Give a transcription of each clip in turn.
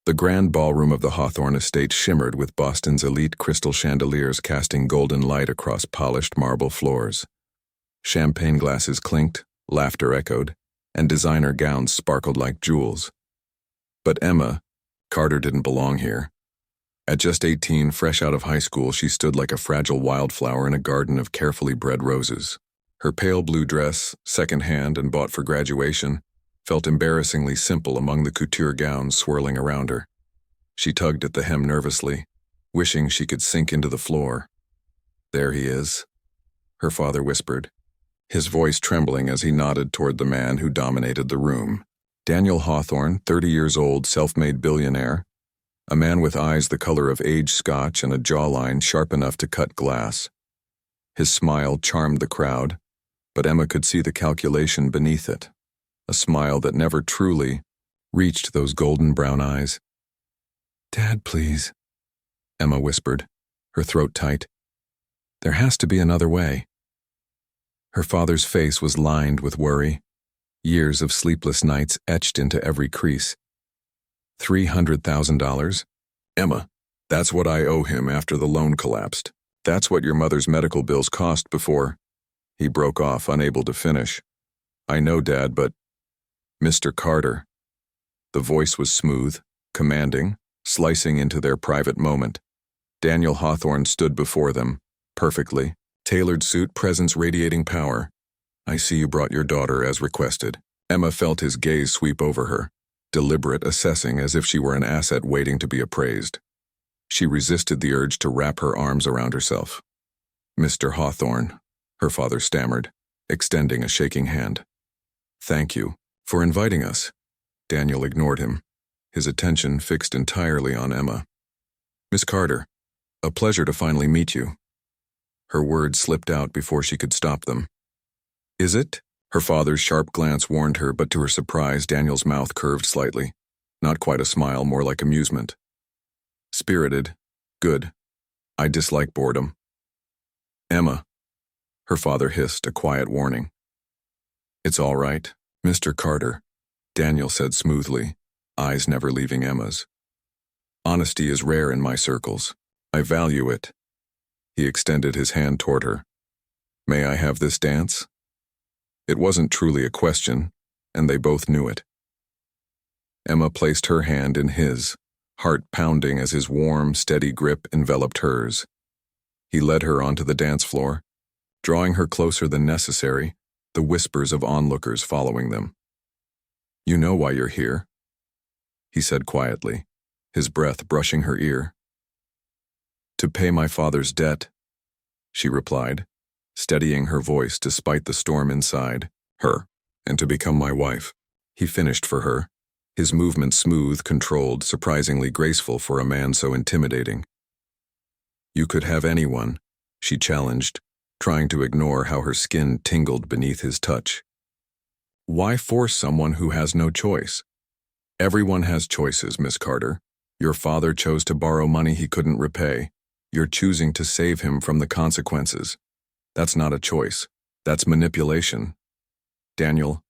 The grand ballroom of the Hawthorne estate shimmered with Boston's elite crystal chandeliers casting golden light across polished marble floors. Champagne glasses clinked, laughter echoed, and designer gowns sparkled like jewels. But Emma Carter didn't belong here. At just 18, fresh out of high school, she stood like a fragile wildflower in a garden of carefully bred roses. Her pale blue dress, second-hand and bought for graduation, felt embarrassingly simple among the couture gowns swirling around her. She tugged at the hem nervously, wishing she could sink into the floor. "There he is," her father whispered, his voice trembling as he nodded toward the man who dominated the room. Daniel Hawthorne, 30 years old, self-made billionaire, a man with eyes the color of aged scotch and a jawline sharp enough to cut glass. His smile charmed the crowd, but Emma could see the calculation beneath it, a smile that never truly reached those golden brown eyes. "Dad, please," Emma whispered, her throat tight. "There has to be another way." Her father's face was lined with worry, years of sleepless nights etched into every crease. $300,000? "Emma, that's what I owe him after the loan collapsed. That's what your mother's medical bills cost before—" He broke off, unable to finish. "I know, Dad, but—" "Mr. Carter." The voice was smooth, commanding, slicing into their private moment. Daniel Hawthorne stood before them, perfectly, tailored suit, presence radiating power. "I see you brought your daughter as requested." Emma felt his gaze sweep over her, deliberate, assessing as if she were an asset waiting to be appraised. She resisted the urge to wrap her arms around herself. "Mr. Hawthorne," her father stammered, extending a shaking hand. "Thank you for inviting us." Daniel ignored him, his attention fixed entirely on Emma. "Miss Carter, a pleasure to finally meet you." Her words slipped out before she could stop them. "Is it?" Her father's sharp glance warned her, but to her surprise, Daniel's mouth curved slightly. Not quite a smile, more like amusement. "Spirited. Good. I dislike boredom." "Emma," her father hissed, a quiet warning. "It's all right, Mr. Carter," Daniel said smoothly, eyes never leaving Emma's. "Honesty is rare in my circles. I value it." He extended his hand toward her. "May I have this dance?" It wasn't truly a question, and they both knew it. Emma placed her hand in his, heart pounding as his warm, steady grip enveloped hers. He led her onto the dance floor, drawing her closer than necessary, the whispers of onlookers following them. "You know why you're here," he said quietly, his breath brushing her ear. "To pay my father's debt," she replied, steadying her voice despite the storm inside her, "and to become my wife." He finished for her, his movements smooth, controlled, surprisingly graceful for a man so intimidating. "You could have anyone," she challenged, trying to ignore how her skin tingled beneath his touch. "Why force someone who has no choice?" "Everyone has choices, Miss Carter. Your father chose to borrow money he couldn't repay. You're choosing to save him from the consequences. That's not a choice. That's manipulation." Daniel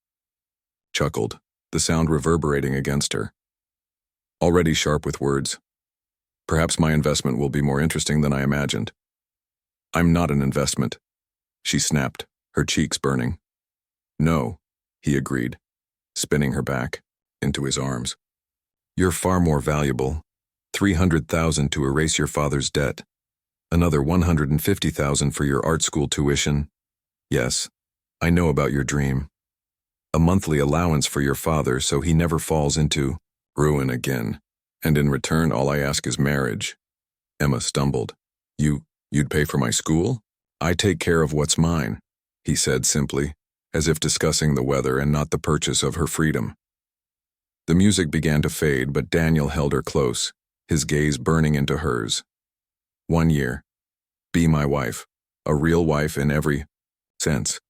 chuckled, the sound reverberating against her. Already sharp with words. "Perhaps my investment will be more interesting than I imagined." "I'm not an investment," she snapped, her cheeks burning. "No," he agreed, spinning her back into his arms. "You're far more valuable. 300,000 to erase your father's debt. Another 150,000 for your art school tuition. Yes, I know about your dream. A monthly allowance for your father so he never falls into ruin again. And in return, all I ask is marriage." Emma stumbled. You'd pay for my school?" "I take care of what's mine," he said simply, as if discussing the weather and not the purchase of her freedom. The music began to fade, but Daniel held her close, his gaze burning into hers. "1 year. Be my wife, a real wife in every sense.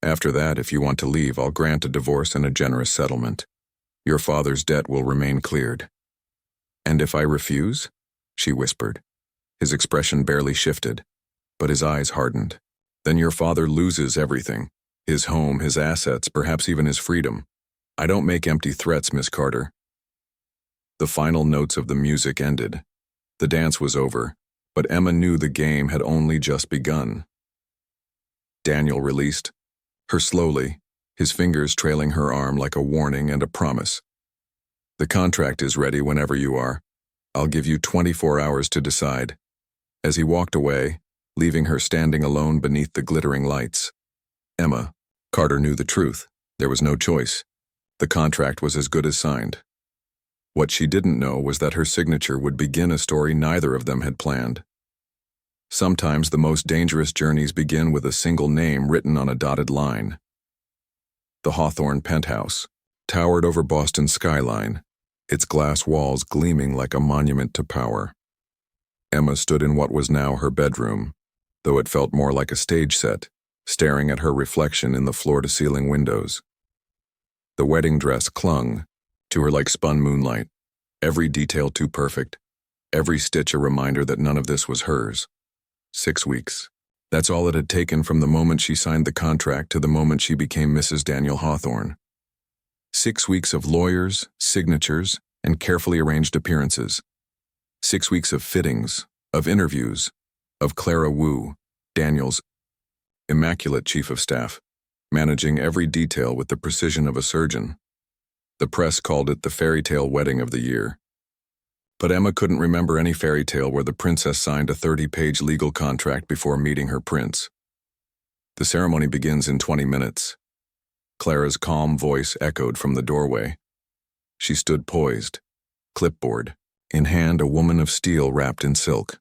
After that, if you want to leave, I'll grant a divorce and a generous settlement. Your father's debt will remain cleared." "And if I refuse?" she whispered. His expression barely shifted, but his eyes hardened. "Then your father loses everything. His home, his assets, perhaps even his freedom. I don't make empty threats, Miss Carter." The final notes of the music ended. The dance was over, but Emma knew the game had only just begun. Daniel released her slowly, his fingers trailing her arm like a warning and a promise. The contract is ready whenever you are. I'll give you 24 hours to decide. As he walked away, leaving her standing alone beneath the glittering lights. Carter knew the truth. There was no choice. The contract was as good as signed. What she didn't know was that her signature would begin a story neither of them had planned. Sometimes the most dangerous journeys begin with a single name written on a dotted line. The Hawthorne penthouse towered over Boston's skyline, its glass walls gleaming like a monument to power. Emma stood in what was now her bedroom, though it felt more like a stage set, staring at her reflection in the floor-to-ceiling windows. The wedding dress clung to her like spun moonlight, every detail too perfect, every stitch a reminder that none of this was hers. 6 weeks. That's all it had taken from the moment she signed the contract to the moment she became Mrs. Daniel Hawthorne. 6 weeks of lawyers, signatures, and carefully arranged appearances. 6 weeks of fittings, of interviews, of Clara Wu, Daniel's immaculate chief of staff, managing every detail with the precision of a surgeon. The press called it the fairy tale wedding of the year. But Emma couldn't remember any fairy tale where the princess signed a 30-page legal contract before meeting her prince. The ceremony begins in 20 minutes. Clara's calm voice echoed from the doorway. She stood poised, clipboard, in hand, a woman of steel wrapped in silk.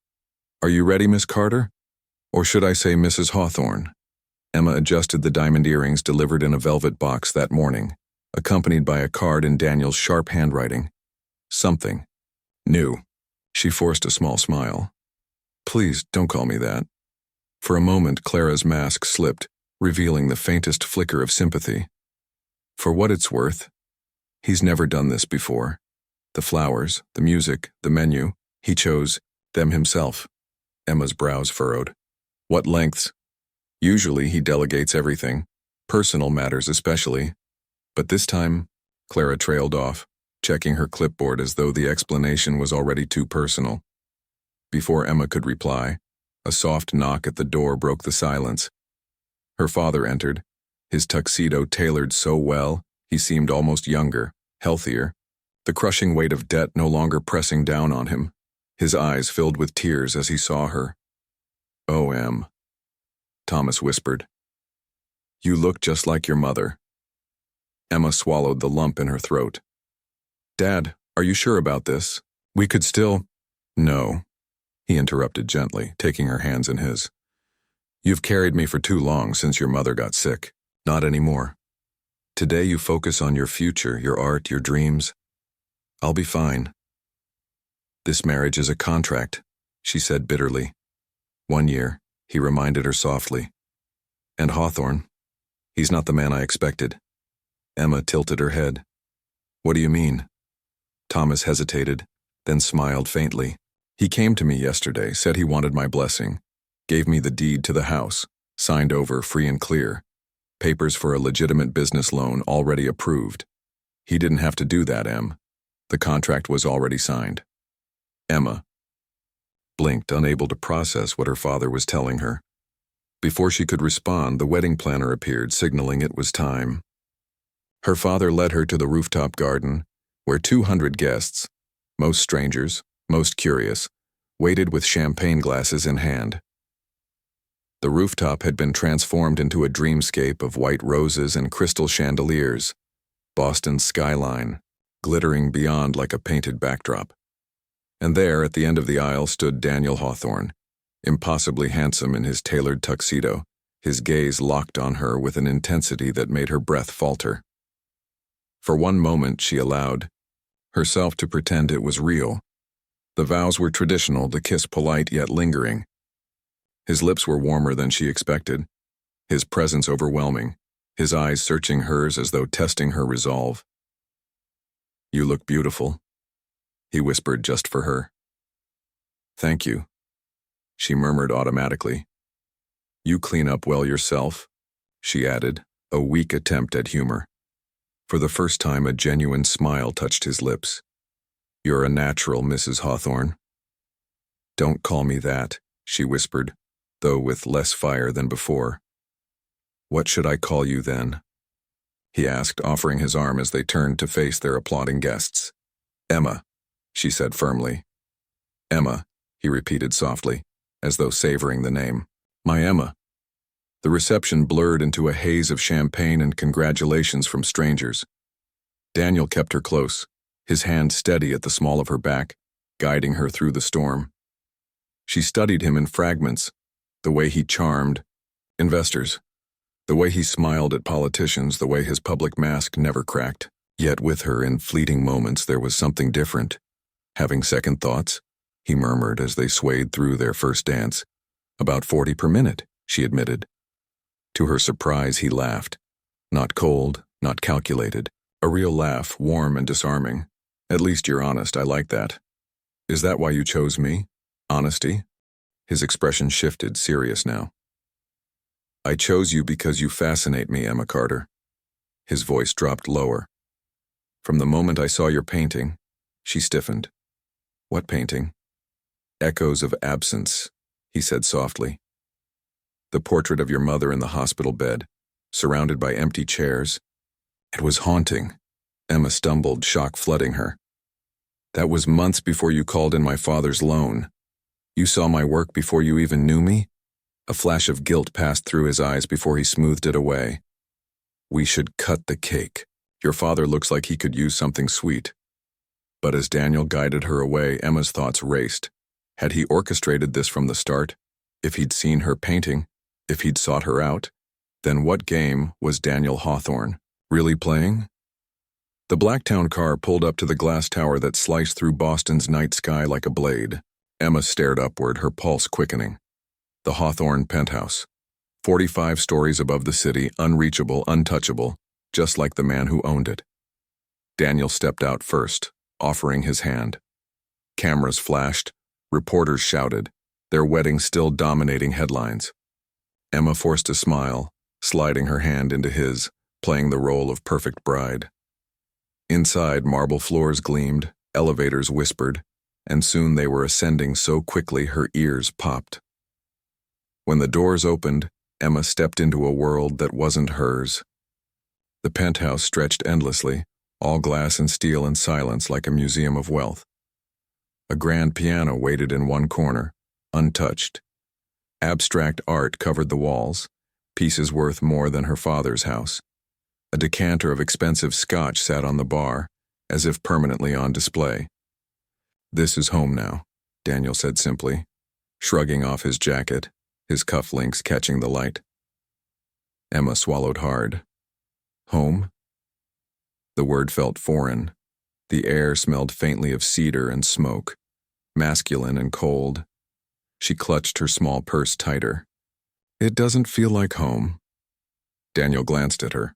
Are you ready, Miss Carter? Or should I say Mrs. Hawthorne? Emma adjusted the diamond earrings delivered in a velvet box that morning, accompanied by a card in Daniel's sharp handwriting. Something new. She forced a small smile. Please, don't call me that. For a moment, Clara's mask slipped, revealing the faintest flicker of sympathy. For what it's worth, he's never done this before. The flowers, the music, the menu, he chose them himself. Emma's brows furrowed. What lengths? Usually he delegates everything, personal matters especially. But this time, Clara trailed off, checking her clipboard as though the explanation was already too personal. Before Emma could reply, a soft knock at the door broke the silence. Her father entered, his tuxedo tailored so well he seemed almost younger, healthier, the crushing weight of debt no longer pressing down on him. His eyes filled with tears as he saw her. "Oh, Em," Thomas whispered. "You look just like your mother." Emma swallowed the lump in her throat. "Dad, are you sure about this? We could still—" "No," he interrupted gently, taking her hands in his. "You've carried me for too long since your mother got sick. Not anymore. Today you focus on your future, your art, your dreams. I'll be fine." "This marriage is a contract," she said bitterly. 1 year, he reminded her softly. "And Hawthorne, he's not the man I expected." Emma tilted her head. "What do you mean?" Thomas hesitated, then smiled faintly. "He came to me yesterday, said he wanted my blessing, gave me the deed to the house, signed over free and clear, papers for a legitimate business loan already approved. He didn't have to do that, Em. The contract was already signed." Emma blinked, unable to process what her father was telling her. Before she could respond, the wedding planner appeared, signaling it was time. Her father led her to the rooftop garden, where 200 guests, most strangers, most curious, waited with champagne glasses in hand. The rooftop had been transformed into a dreamscape of white roses and crystal chandeliers, Boston's skyline, glittering beyond like a painted backdrop. And there, at the end of the aisle, stood Daniel Hawthorne, impossibly handsome in his tailored tuxedo, his gaze locked on her with an intensity that made her breath falter. For one moment, she allowed herself to pretend it was real. The vows were traditional, the kiss polite yet lingering. His lips were warmer than she expected, his presence overwhelming, his eyes searching hers as though testing her resolve. "You look beautiful," he whispered just for her. "Thank you," she murmured automatically. "You clean up well yourself," she added, a weak attempt at humor. For the first time, a genuine smile touched his lips. You're a natural, Mrs. Hawthorne. Don't call me that, she whispered, though with less fire than before. What should I call you then? He asked, offering his arm as they turned to face their applauding guests. Emma, she said firmly. Emma, he repeated softly, as though savoring the name. My Emma. The reception blurred into a haze of champagne and congratulations from strangers. Daniel kept her close, his hand steady at the small of her back, guiding her through the storm. She studied him in fragments, the way he charmed investors, the way he smiled at politicians, the way his public mask never cracked. Yet with her in fleeting moments there was something different. Having second thoughts, he murmured as they swayed through their first dance. About 40 per minute, she admitted. To her surprise, he laughed. Not cold, not calculated. A real laugh, warm and disarming. At least you're honest, I like that. Is that why you chose me? Honesty? His expression shifted, serious now. I chose you because you fascinate me, Emma Carter. His voice dropped lower. From the moment I saw your painting, she stiffened. What painting? Echoes of Absence, he said softly. The portrait of your mother in the hospital bed, surrounded by empty chairs. It was haunting. Emma stumbled, shock flooding her. That was months before you called in my father's loan. You saw my work before you even knew me? A flash of guilt passed through his eyes before he smoothed it away. We should cut the cake. Your father looks like he could use something sweet. But as Daniel guided her away, Emma's thoughts raced. Had he orchestrated this from the start? If he'd seen her painting, if he'd sought her out, then what game was Daniel Hawthorne really playing? The Blacktown car pulled up to the glass tower that sliced through Boston's night sky like a blade. Emma stared upward, her pulse quickening. The Hawthorne penthouse. 45 stories above the city, unreachable, untouchable, just like the man who owned it. Daniel stepped out first, offering his hand. Cameras flashed, reporters shouted, their wedding still dominating headlines. Emma forced a smile, sliding her hand into his, playing the role of perfect bride. Inside, marble floors gleamed, elevators whispered, and soon they were ascending so quickly her ears popped. When the doors opened, Emma stepped into a world that wasn't hers. The penthouse stretched endlessly, all glass and steel and silence like a museum of wealth. A grand piano waited in one corner, untouched. Abstract art covered the walls, pieces worth more than her father's house. A decanter of expensive scotch sat on the bar, as if permanently on display. This is home now, Daniel said simply, shrugging off his jacket, his cufflinks catching the light. Emma swallowed hard. Home? The word felt foreign. The air smelled faintly of cedar and smoke, masculine and cold. She clutched her small purse tighter. It doesn't feel like home. Daniel glanced at her.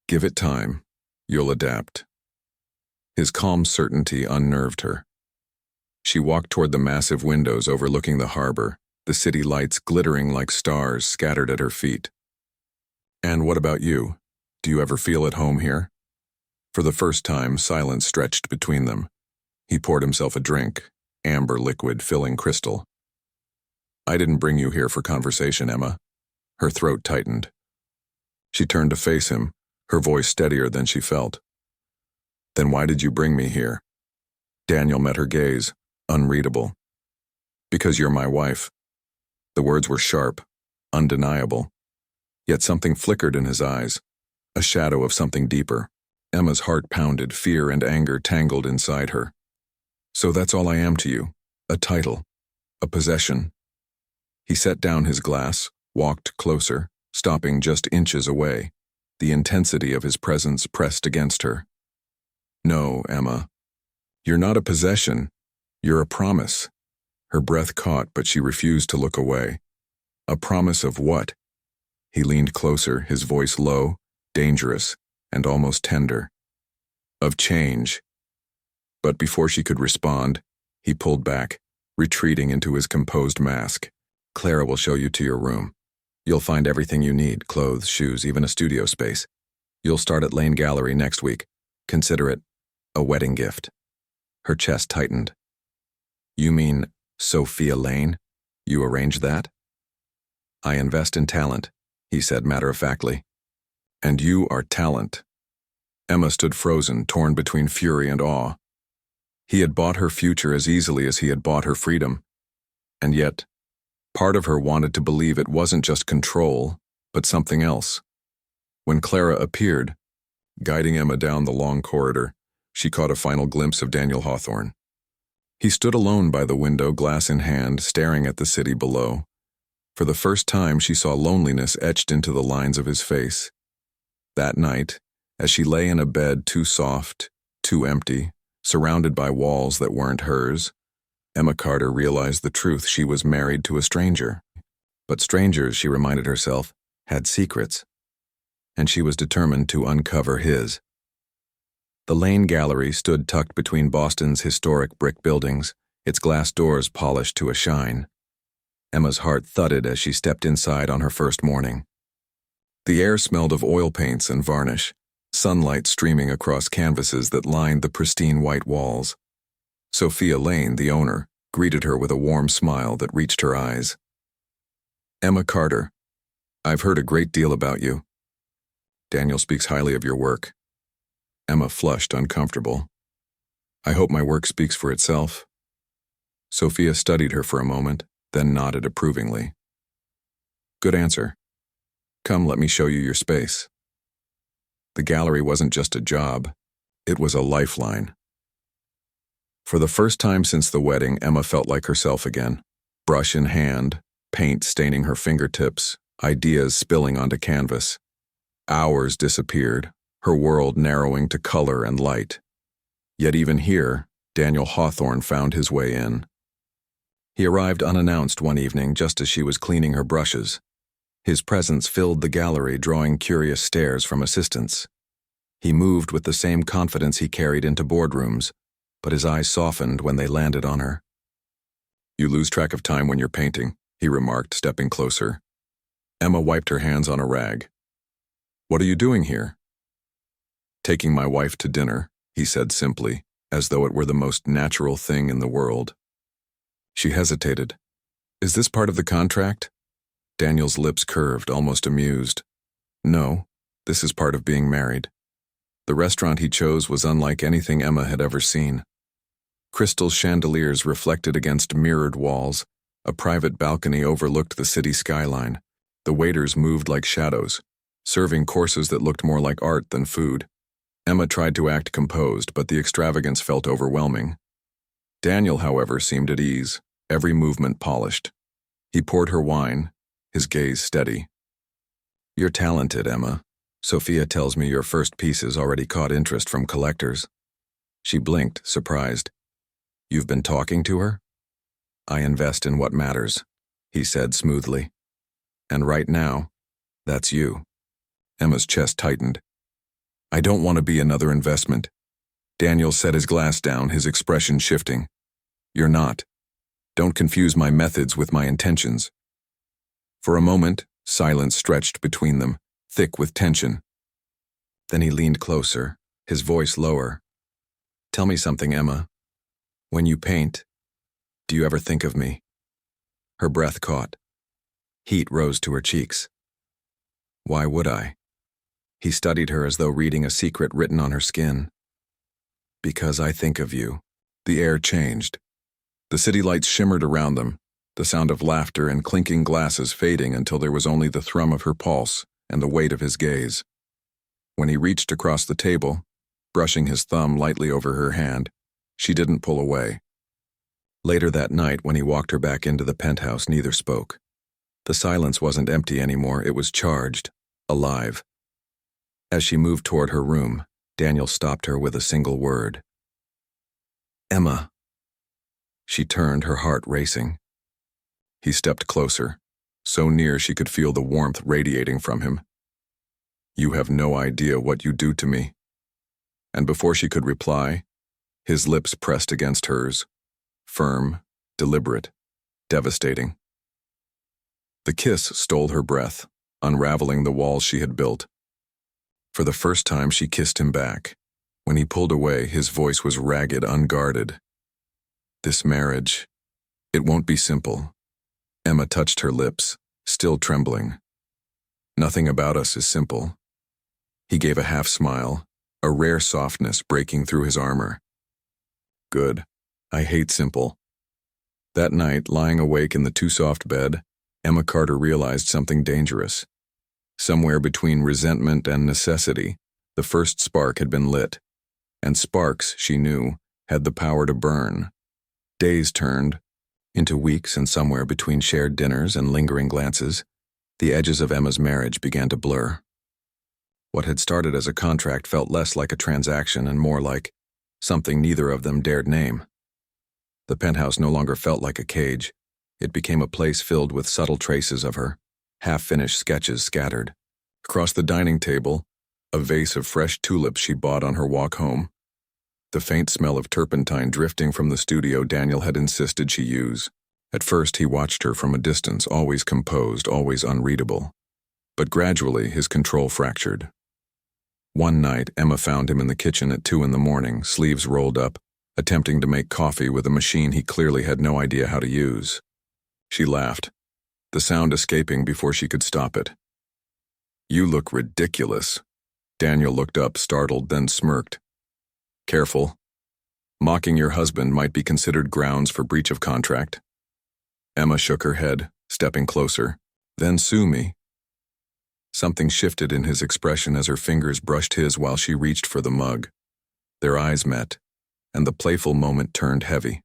Give it time. You'll adapt. His calm certainty unnerved her. She walked toward the massive windows overlooking the harbor, the city lights glittering like stars scattered at her feet. And what about you? Do you ever feel at home here? For the first time, silence stretched between them. He poured himself a drink, amber liquid filling crystal. I didn't bring you here for conversation, Emma. Her throat tightened. She turned to face him, her voice steadier than she felt. Then why did you bring me here? Daniel met her gaze, unreadable. Because you're my wife. The words were sharp, undeniable. Yet something flickered in his eyes, a shadow of something deeper. Emma's heart pounded, fear and anger tangled inside her. So that's all I am to you, a title, a possession. He set down his glass, walked closer, stopping just inches away, the intensity of his presence pressed against her. No, Emma. You're not a possession. You're a promise. Her breath caught, but she refused to look away. A promise of what? He leaned closer, his voice low, dangerous, and almost tender. Of change. But before she could respond, he pulled back, retreating into his composed mask. Clara will show you to your room. You'll find everything you need, clothes, shoes, even a studio space. You'll start at Lane Gallery next week. Consider it a wedding gift. Her chest tightened. You mean Sophia Lane? You arranged that? I invest in talent, he said matter-of-factly. And you are talent. Emma stood frozen, torn between fury and awe. He had bought her future as easily as he had bought her freedom. And yet, part of her wanted to believe it wasn't just control, but something else. When Clara appeared, guiding Emma down the long corridor, she caught a final glimpse of Daniel Hawthorne. He stood alone by the window, glass in hand, staring at the city below. For the first time, she saw loneliness etched into the lines of his face. That night, as she lay in a bed too soft, too empty, surrounded by walls that weren't hers, Emma Carter realized the truth: she was married to a stranger. But strangers, she reminded herself, had secrets, and she was determined to uncover his. The Lane Gallery stood tucked between Boston's historic brick buildings, its glass doors polished to a shine. Emma's heart thudded as she stepped inside on her first morning. The air smelled of oil paints and varnish, sunlight streaming across canvases that lined the pristine white walls. Sophia Lane, the owner, greeted her with a warm smile that reached her eyes. Emma Carter, I've heard a great deal about you. Daniel speaks highly of your work. Emma flushed, uncomfortable. I hope my work speaks for itself. Sophia studied her for a moment, then nodded approvingly. Good answer. Come, let me show you your space. The gallery wasn't just a job, it was a lifeline. For the first time since the wedding, Emma felt like herself again. Brush in hand, paint staining her fingertips, ideas spilling onto canvas. Hours disappeared, her world narrowing to color and light. Yet even here, Daniel Hawthorne found his way in. He arrived unannounced one evening just as she was cleaning her brushes. His presence filled the gallery, drawing curious stares from assistants. He moved with the same confidence he carried into boardrooms, but his eyes softened when they landed on her. You lose track of time when you're painting, he remarked, stepping closer. Emma wiped her hands on a rag. What are you doing here? Taking my wife to dinner, he said simply, as though it were the most natural thing in the world. She hesitated. Is this part of the contract? Daniel's lips curved, almost amused. No, this is part of being married. The restaurant he chose was unlike anything Emma had ever seen. Crystal chandeliers reflected against mirrored walls. A private balcony overlooked the city skyline. The waiters moved like shadows, serving courses that looked more like art than food. Emma tried to act composed, but the extravagance felt overwhelming. Daniel, however, seemed at ease, every movement polished. He poured her wine, his gaze steady. You're talented, Emma. Sophia tells me your first pieces already caught interest from collectors. She blinked, surprised. You've been talking to her? I invest in what matters, he said smoothly. And right now, that's you. Emma's chest tightened. I don't want to be another investment. Daniel set his glass down, his expression shifting. You're not. Don't confuse my methods with my intentions. For a moment, silence stretched between them, thick with tension. Then he leaned closer, his voice lower. Tell me something, Emma. When you paint, do you ever think of me? Her breath caught. Heat rose to her cheeks. Why would I? He studied her as though reading a secret written on her skin. Because I think of you. The air changed. The city lights shimmered around them, the sound of laughter and clinking glasses fading until there was only the thrum of her pulse and the weight of his gaze. When he reached across the table, brushing his thumb lightly over her hand, she didn't pull away. Later that night, when he walked her back into the penthouse, neither spoke. The silence wasn't empty anymore, it was charged, alive. As she moved toward her room, Daniel stopped her with a single word. Emma. She turned, her heart racing. He stepped closer, so near she could feel the warmth radiating from him. You have no idea what you do to me. And before she could reply, his lips pressed against hers, firm, deliberate, devastating. The kiss stole her breath, unraveling the walls she had built. For the first time, she kissed him back. When he pulled away, his voice was ragged, unguarded. This marriage, it won't be simple. Emma touched her lips, still trembling. Nothing about us is simple. He gave a half smile, a rare softness breaking through his armor. Good. I hate simple. That night, lying awake in the too-soft bed, Emma Carter realized something dangerous. Somewhere between resentment and necessity, the first spark had been lit. And sparks, she knew, had the power to burn. Days turned into weeks, and somewhere between shared dinners and lingering glances, the edges of Emma's marriage began to blur. What had started as a contract felt less like a transaction and more like something neither of them dared name. The penthouse no longer felt like a cage. It became a place filled with subtle traces of her, half-finished sketches scattered. Across the dining table, a vase of fresh tulips she bought on her walk home. The faint smell of turpentine drifting from the studio Daniel had insisted she use. At first he watched her from a distance, always composed, always unreadable. But gradually his control fractured. One night, Emma found him in the kitchen at 2 a.m, sleeves rolled up, attempting to make coffee with a machine he clearly had no idea how to use. She laughed, the sound escaping before she could stop it. "You look ridiculous." Daniel looked up, startled, then smirked. "Careful. Mocking your husband might be considered grounds for breach of contract." Emma shook her head, stepping closer. "Then sue me." Something shifted in his expression as her fingers brushed his while she reached for the mug. Their eyes met, and the playful moment turned heavy.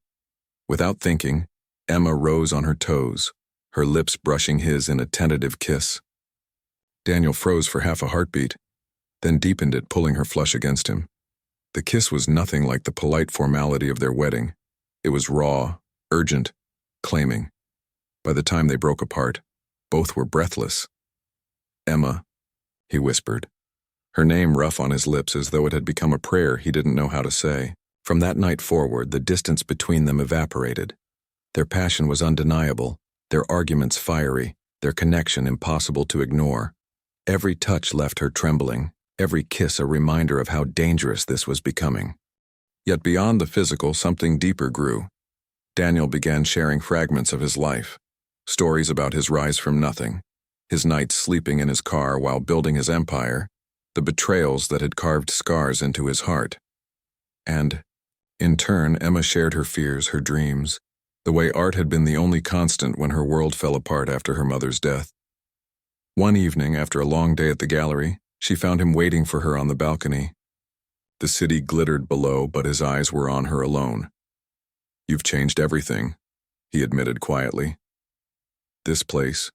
Without thinking, Emma rose on her toes, her lips brushing his in a tentative kiss. Daniel froze for half a heartbeat, then deepened it, pulling her flush against him. The kiss was nothing like the polite formality of their wedding. It was raw, urgent, claiming. By the time they broke apart, both were breathless. "Emma," he whispered, her name rough on his lips as though it had become a prayer he didn't know how to say. From that night forward, the distance between them evaporated. Their passion was undeniable, their arguments fiery, their connection impossible to ignore. Every touch left her trembling, every kiss a reminder of how dangerous this was becoming. Yet beyond the physical, something deeper grew. Daniel began sharing fragments of his life, stories about his rise from nothing, his nights sleeping in his car while building his empire, the betrayals that had carved scars into his heart. And, in turn, Emma shared her fears, her dreams, the way art had been the only constant when her world fell apart after her mother's death. One evening, after a long day at the gallery, she found him waiting for her on the balcony. The city glittered below, but his eyes were on her alone. "You've changed everything," he admitted quietly. "This place,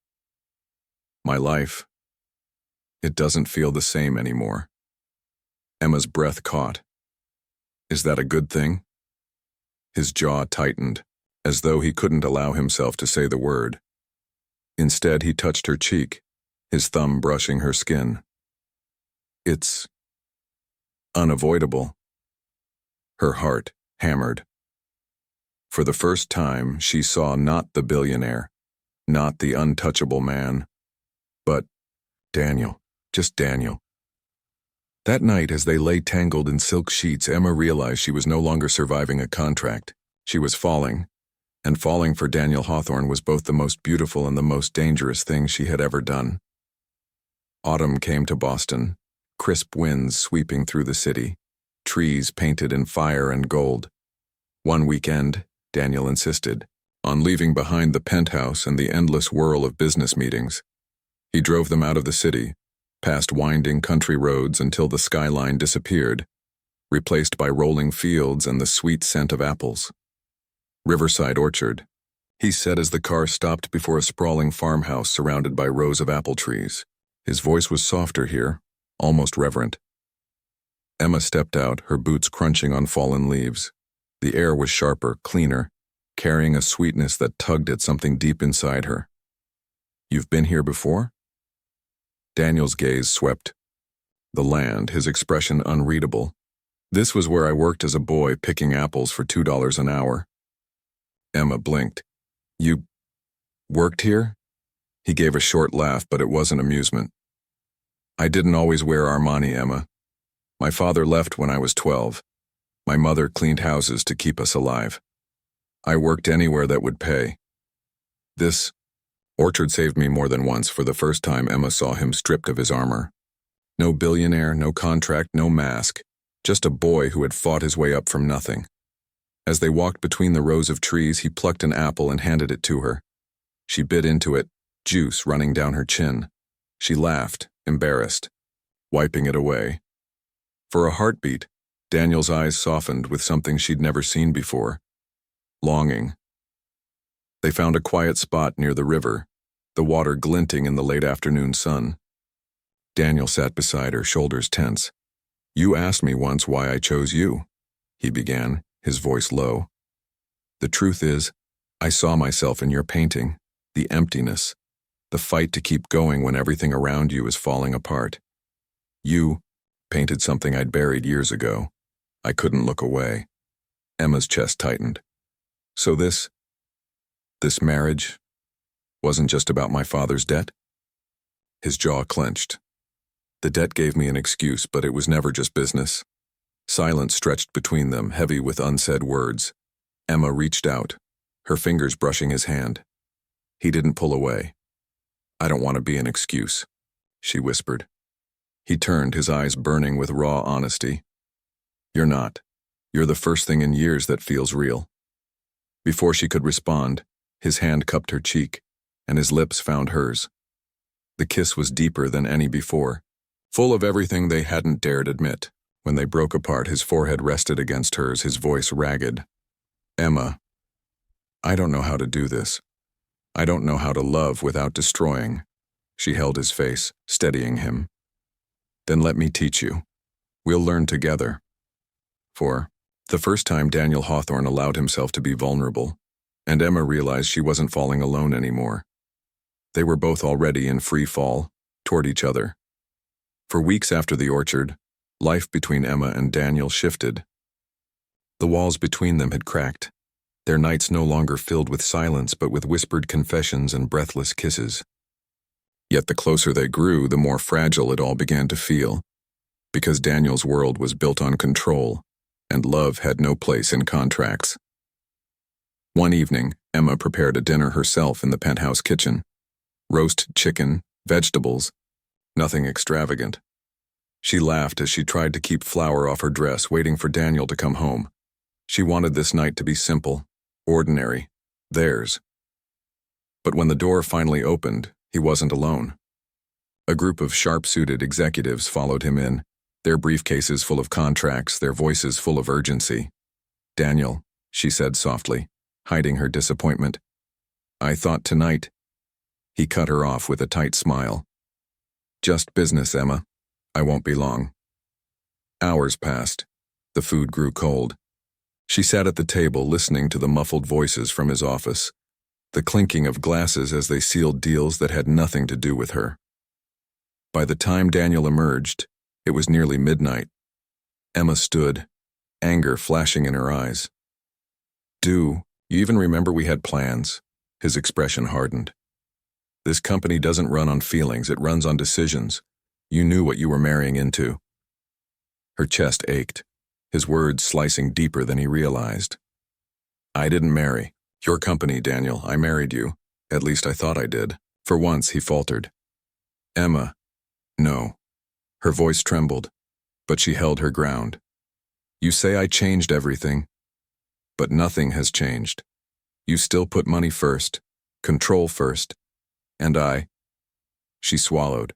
my life, it doesn't feel the same anymore." Emma's breath caught. "Is that a good thing?" His jaw tightened, as though he couldn't allow himself to say the word. Instead, he touched her cheek, his thumb brushing her skin. "It's unavoidable." Her heart hammered. For the first time, she saw not the billionaire, not the untouchable man, but Daniel, just Daniel. That night, as they lay tangled in silk sheets, Emma realized she was no longer surviving a contract. She was falling, and falling for Daniel Hawthorne was both the most beautiful and the most dangerous thing she had ever done. Autumn came to Boston, crisp winds sweeping through the city, trees painted in fire and gold. One weekend, Daniel insisted on leaving behind the penthouse and the endless whirl of business meetings. He drove them out of the city, past winding country roads until the skyline disappeared, replaced by rolling fields and the sweet scent of apples. "Riverside Orchard," he said as the car stopped before a sprawling farmhouse surrounded by rows of apple trees. His voice was softer here, almost reverent. Emma stepped out, her boots crunching on fallen leaves. The air was sharper, cleaner, carrying a sweetness that tugged at something deep inside her. "You've been here before?" Daniel's gaze swept the land, his expression unreadable. "This was where I worked as a boy, picking apples for $2 an hour." Emma blinked. "You worked here?" He gave a short laugh, but it wasn't amusement. "I didn't always wear Armani, Emma. My father left when I was 12. My mother cleaned houses to keep us alive." I worked anywhere that would pay. This orchard saved me more than once. For the first time, Emma saw him stripped of his armor. No billionaire, no contract, no mask, just a boy who had fought his way up from nothing. As they walked between the rows of trees, he plucked an apple and handed it to her. She bit into it, juice running down her chin. She laughed, embarrassed, wiping it away. For a heartbeat, Daniel's eyes softened with something she'd never seen before. Longing. They found a quiet spot near the river, the water glinting in the late afternoon sun. Daniel sat beside her, shoulders tense. "You asked me once why I chose you," he began, his voice low. "The truth is, I saw myself in your painting, the emptiness, the fight to keep going when everything around you is falling apart. You painted something I'd buried years ago. I couldn't look away." Emma's chest tightened. "So this marriage wasn't just about my father's debt?" His jaw clenched. "The debt gave me an excuse, but it was never just business." Silence stretched between them, heavy with unsaid words. Emma reached out, her fingers brushing his hand. He didn't pull away. "I don't want to be an excuse," she whispered. He turned, his eyes burning with raw honesty. "You're not. You're the first thing in years that feels real." Before she could respond, his hand cupped her cheek, and his lips found hers. The kiss was deeper than any before, full of everything they hadn't dared admit. When they broke apart, his forehead rested against hers, his voice ragged. "Emma, I don't know how to do this. I don't know how to love without destroying." She held his face, steadying him. "Then let me teach you. We'll learn together." For the first time, Daniel Hawthorne allowed himself to be vulnerable, and Emma realized she wasn't falling alone anymore. They were both already in free fall, toward each other. For weeks after the orchard, life between Emma and Daniel shifted. The walls between them had cracked, their nights no longer filled with silence but with whispered confessions and breathless kisses. Yet the closer they grew, the more fragile it all began to feel, because Daniel's world was built on control, and love had no place in contracts. One evening, Emma prepared a dinner herself in the penthouse kitchen. Roast chicken, vegetables, nothing extravagant. She laughed as she tried to keep flour off her dress, waiting for Daniel to come home. She wanted this night to be simple, ordinary, theirs. But when the door finally opened, he wasn't alone. A group of sharp-suited executives followed him in, their briefcases full of contracts, their voices full of urgency. "Daniel," she said softly, hiding her disappointment. "I thought tonight—" He cut her off with a tight smile. "Just business, Emma. I won't be long." Hours passed. The food grew cold. She sat at the table listening to the muffled voices from his office, the clinking of glasses as they sealed deals that had nothing to do with her. By the time Daniel emerged, it was nearly midnight. Emma stood, anger flashing in her eyes. "Do you even remember we had plans?" His expression hardened. "This company doesn't run on feelings, it runs on decisions. You knew what you were marrying into." Her chest ached, his words slicing deeper than he realized. "I didn't marry your company, Daniel. I married you. At least I thought I did." For once, he faltered. "Emma, no." Her voice trembled, but she held her ground. "You say I changed everything, but nothing has changed. You still put money first, control first, and I—" She swallowed.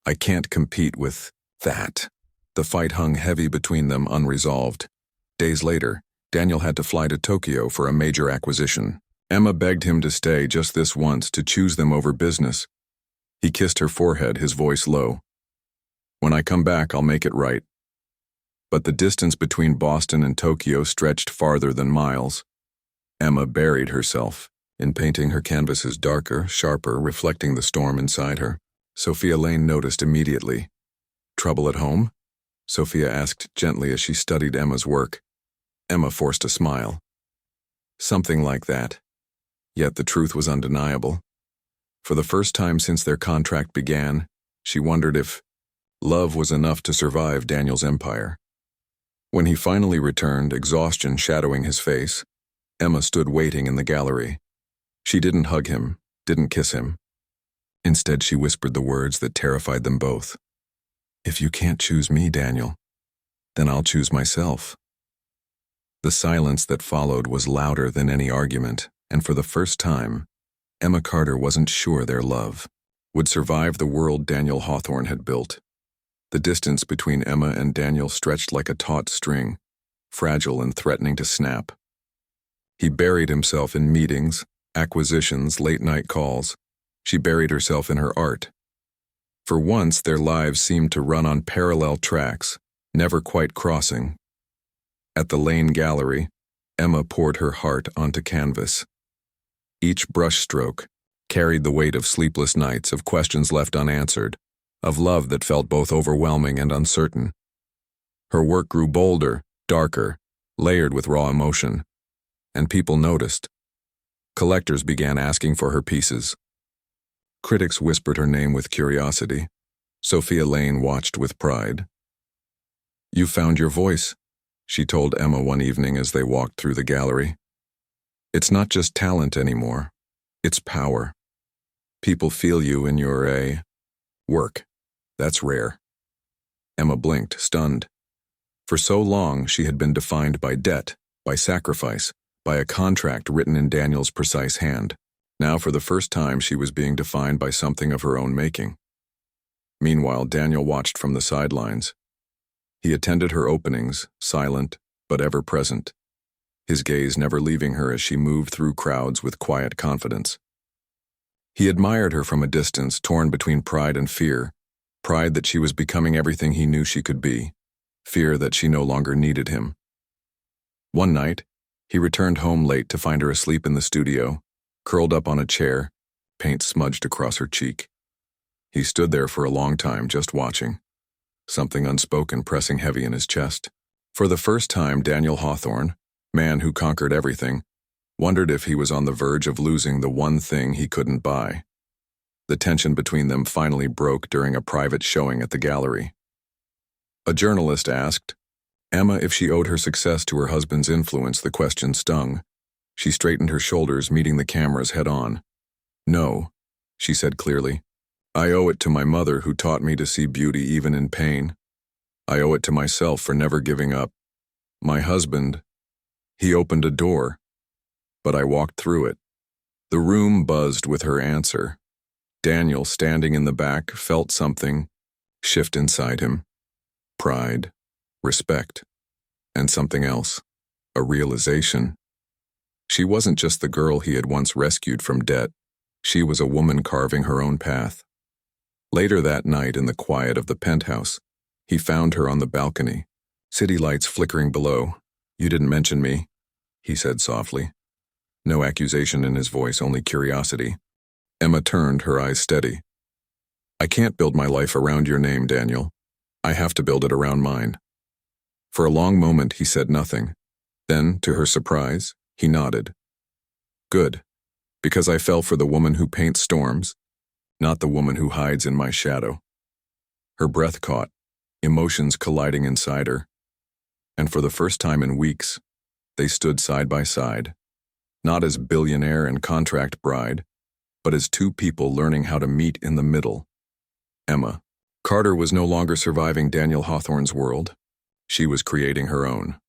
"I can't compete with that." The fight hung heavy between them, unresolved. Days later, Daniel had to fly to Tokyo for a major acquisition. Emma begged him to stay just this once, to choose them over business. He kissed her forehead, his voice low. "When I come back, I'll make it right." But the distance between Boston and Tokyo stretched farther than miles. Emma buried herself in painting her canvases darker, sharper, reflecting the storm inside her. Sophia Lane noticed immediately. "Trouble at home?" Sophia asked gently as she studied Emma's work. Emma forced a smile. "Something like that." Yet the truth was undeniable. For the first time since their contract began, she wondered if love was enough to survive Daniel's empire. When he finally returned, exhaustion shadowing his face, Emma stood waiting in the gallery. She didn't hug him, didn't kiss him. Instead, she whispered the words that terrified them both. "If you can't choose me, Daniel, then I'll choose myself." The silence that followed was louder than any argument, and for the first time, Emma Carter wasn't sure their love would survive the world Daniel Hawthorne had built. The distance between Emma and Daniel stretched like a taut string, fragile and threatening to snap. He buried himself in meetings, acquisitions, late-night calls. She buried herself in her art. For once, their lives seemed to run on parallel tracks, never quite crossing. At the Lane Gallery, Emma poured her heart onto canvas. Each brushstroke carried the weight of sleepless nights, of questions left unanswered, of love that felt both overwhelming and uncertain. Her work grew bolder, darker, layered with raw emotion, and people noticed. Collectors began asking for her pieces. Critics whispered her name with curiosity. Sophia Lane watched with pride. "You found your voice," she told Emma one evening as they walked through the gallery. "It's not just talent anymore. It's power. People feel you in your work. That's rare." Emma blinked, stunned. For so long, she had been defined by debt, by sacrifice, by a contract written in Daniel's precise hand. Now, for the first time, she was being defined by something of her own making. Meanwhile, Daniel watched from the sidelines. He attended her openings, silent but ever present, his gaze never leaving her as she moved through crowds with quiet confidence. He admired her from a distance, torn between pride and fear, pride that she was becoming everything he knew she could be, fear that she no longer needed him. One night, he returned home late to find her asleep in the studio, curled up on a chair, paint smudged across her cheek. He stood there for a long time, just watching, something unspoken pressing heavy in his chest. For the first time, Daniel Hawthorne, man who conquered everything, wondered if he was on the verge of losing the one thing he couldn't buy. The tension between them finally broke during a private showing at the gallery. A journalist asked Emma if she owed her success to her husband's influence. The question stung. She straightened her shoulders, meeting the cameras head-on. "No," she said clearly. "I owe it to my mother, who taught me to see beauty even in pain. I owe it to myself for never giving up. My husband, he opened a door, but I walked through it." The room buzzed with her answer. Daniel, standing in the back, felt something shift inside him. Pride, respect, and something else, a realization. She wasn't just the girl he had once rescued from debt. She was a woman carving her own path. Later that night, in the quiet of the penthouse, he found her on the balcony, city lights flickering below. "You didn't mention me," he said softly. No accusation in his voice, only curiosity. Emma turned, her eyes steady. "I can't build my life around your name, Daniel. I have to build it around mine." For a long moment, he said nothing. Then, to her surprise, he nodded. "Good, because I fell for the woman who paints storms, not the woman who hides in my shadow." Her breath caught, emotions colliding inside her. And for the first time in weeks, they stood side by side, not as billionaire and contract bride, but as two people learning how to meet in the middle. Emma Carter was no longer surviving Daniel Hawthorne's world. She was creating her own.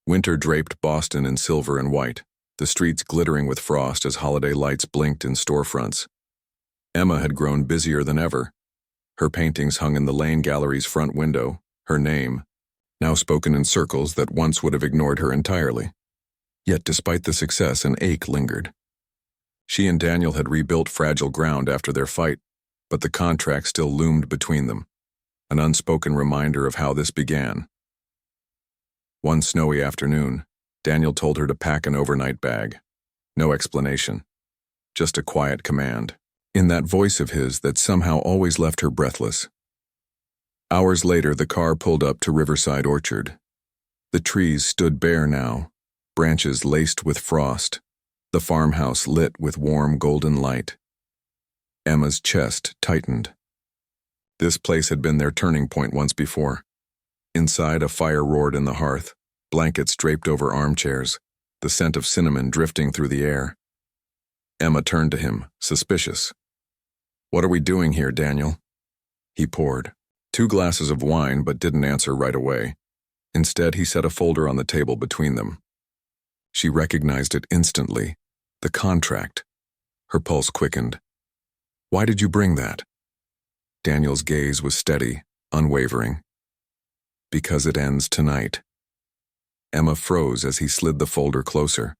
Winter draped Boston in silver and white, the streets glittering with frost as holiday lights blinked in storefronts. Emma had grown busier than ever. Her paintings hung in the Lane Gallery's front window, her name, now spoken in circles that once would have ignored her entirely. Yet despite the success, an ache lingered. She and Daniel had rebuilt fragile ground after their fight, but the contract still loomed between them, an unspoken reminder of how this began. One snowy afternoon, Daniel told her to pack an overnight bag. No explanation, just a quiet command, in that voice of his that somehow always left her breathless. Hours later, the car pulled up to Riverside Orchard. The trees stood bare now, branches laced with frost, the farmhouse lit with warm golden light. Emma's chest tightened. This place had been their turning point once before. Inside, a fire roared in the hearth, blankets draped over armchairs, the scent of cinnamon drifting through the air. Emma turned to him, suspicious. "What are we doing here, Daniel?" He poured 2 glasses of wine but didn't answer right away. Instead, he set a folder on the table between them. She recognized it instantly. The contract. Her pulse quickened. "Why did you bring that?" Daniel's gaze was steady, unwavering. "Because it ends tonight." Emma froze as he slid the folder closer.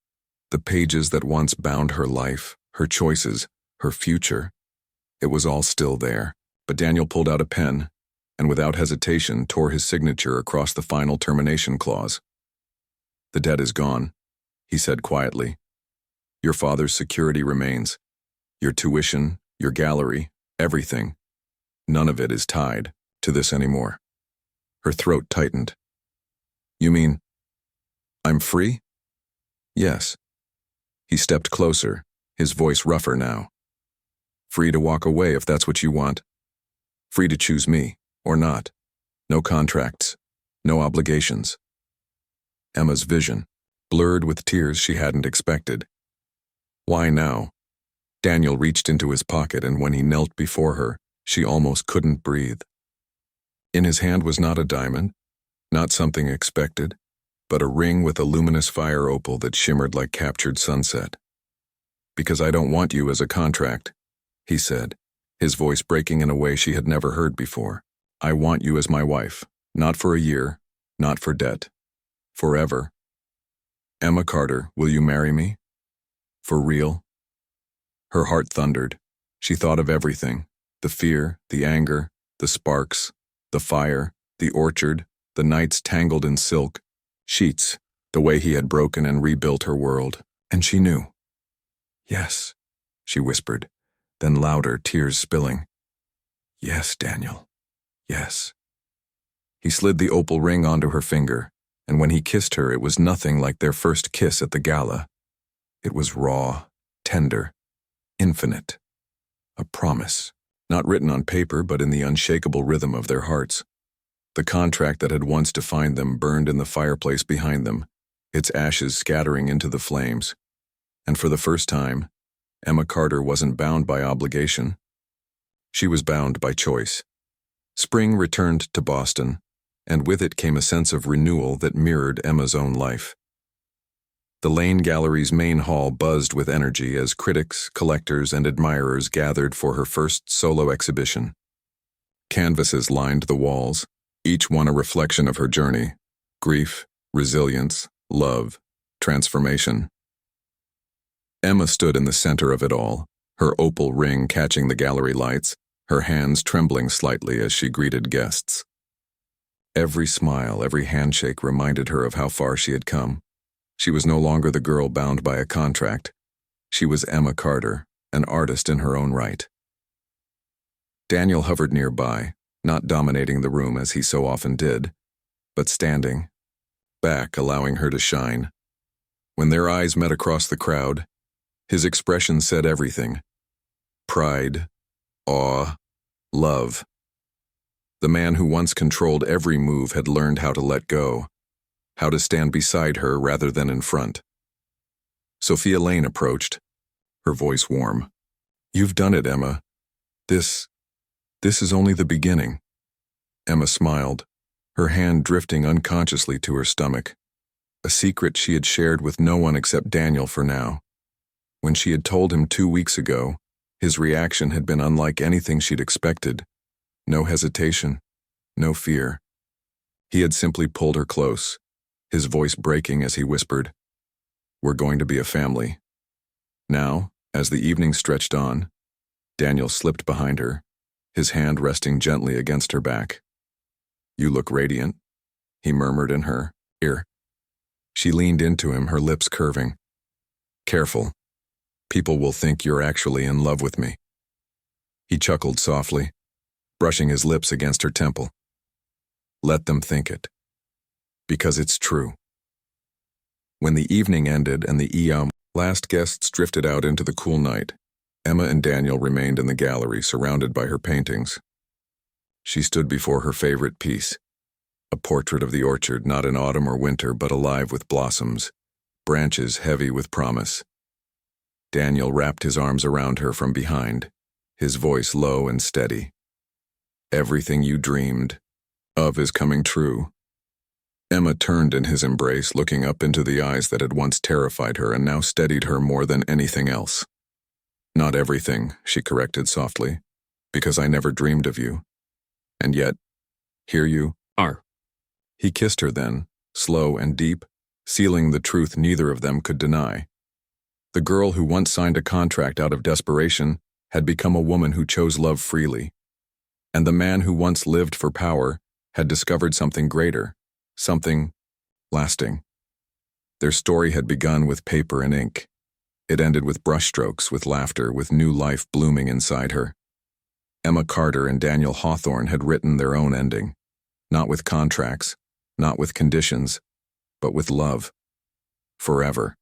The pages that once bound her life, her choices, her future. It was all still there, but Daniel pulled out a pen and without hesitation tore his signature across the final termination clause. "The debt is gone," he said quietly. "Your father's security remains. Your tuition, your gallery, everything. None of it is tied to this anymore." Her throat tightened. "You mean I'm free?" "Yes." He stepped closer, his voice rougher now. "Free to walk away if that's what you want. Free to choose me, or not. No contracts, no obligations." Emma's vision, blurred with tears she hadn't expected. Why now? Daniel reached into his pocket, and when he knelt before her, she almost couldn't breathe. In his hand was not a diamond, not something expected, but a ring with a luminous fire opal that shimmered like captured sunset. "Because I don't want you as a contract," he said, his voice breaking in a way she had never heard before. "I want you as my wife, not for a year, not for debt. Forever. Emma Carter, will you marry me? For real?" Her heart thundered. She thought of everything: the fear, the anger, the sparks, the fire, the orchard, the nights tangled in silk, sheets, the way he had broken and rebuilt her world. And she knew. "Yes," she whispered, then louder, tears spilling. "Yes, Daniel. Yes." He slid the opal ring onto her finger, and when he kissed her, it was nothing like their first kiss at the gala. It was raw, tender, infinite. A promise, not written on paper but in the unshakable rhythm of their hearts. The contract that had once defined them burned in the fireplace behind them, its ashes scattering into the flames. And for the first time, Emma Carter wasn't bound by obligation. She was bound by choice. Spring returned to Boston, and with it came a sense of renewal that mirrored Emma's own life. The Lane Gallery's main hall buzzed with energy as critics, collectors, and admirers gathered for her first solo exhibition. Canvases lined the walls, each one a reflection of her journey: grief, resilience, love, transformation. Emma stood in the center of it all, her opal ring catching the gallery lights, her hands trembling slightly as she greeted guests. Every smile, every handshake reminded her of how far she had come. She was no longer the girl bound by a contract. She was Emma Carter, an artist in her own right. Daniel hovered nearby, not dominating the room as he so often did, but standing, back, allowing her to shine. When their eyes met across the crowd, his expression said everything: pride, awe, love. The man who once controlled every move had learned how to let go, how to stand beside her rather than in front. Sophia Lane approached, her voice warm. "You've done it, Emma. This is only the beginning." Emma smiled, her hand drifting unconsciously to her stomach, a secret she had shared with no one except Daniel for now. When she had told him 2 weeks ago, his reaction had been unlike anything she'd expected. No hesitation, no fear. He had simply pulled her close, his voice breaking as he whispered, "We're going to be a family." Now, as the evening stretched on, Daniel slipped behind her, his hand resting gently against her back. "You look radiant," he murmured in her ear. She leaned into him, her lips curving. "Careful. People will think you're actually in love with me." He chuckled softly, brushing his lips against her temple. "Let them think it. Because it's true." When the evening ended and the last guests drifted out into the cool night, Emma and Daniel remained in the gallery surrounded by her paintings. She stood before her favorite piece, a portrait of the orchard, not in autumn or winter but alive with blossoms, branches heavy with promise. Daniel wrapped his arms around her from behind, his voice low and steady. Everything you dreamed of is coming true. Emma turned in his embrace, looking up into the eyes that had once terrified her and now steadied her more than anything else. Not everything, she corrected softly, because I never dreamed of you. And yet, here you are. He kissed her then, slow and deep, sealing the truth neither of them could deny. The girl who once signed a contract out of desperation had become a woman who chose love freely. And the man who once lived for power had discovered something greater, something lasting. Their story had begun with paper and ink. It ended with brushstrokes, with laughter, with new life blooming inside her. Emma Carter and Daniel Hawthorne had written their own ending, not with contracts, not with conditions, but with love. Forever.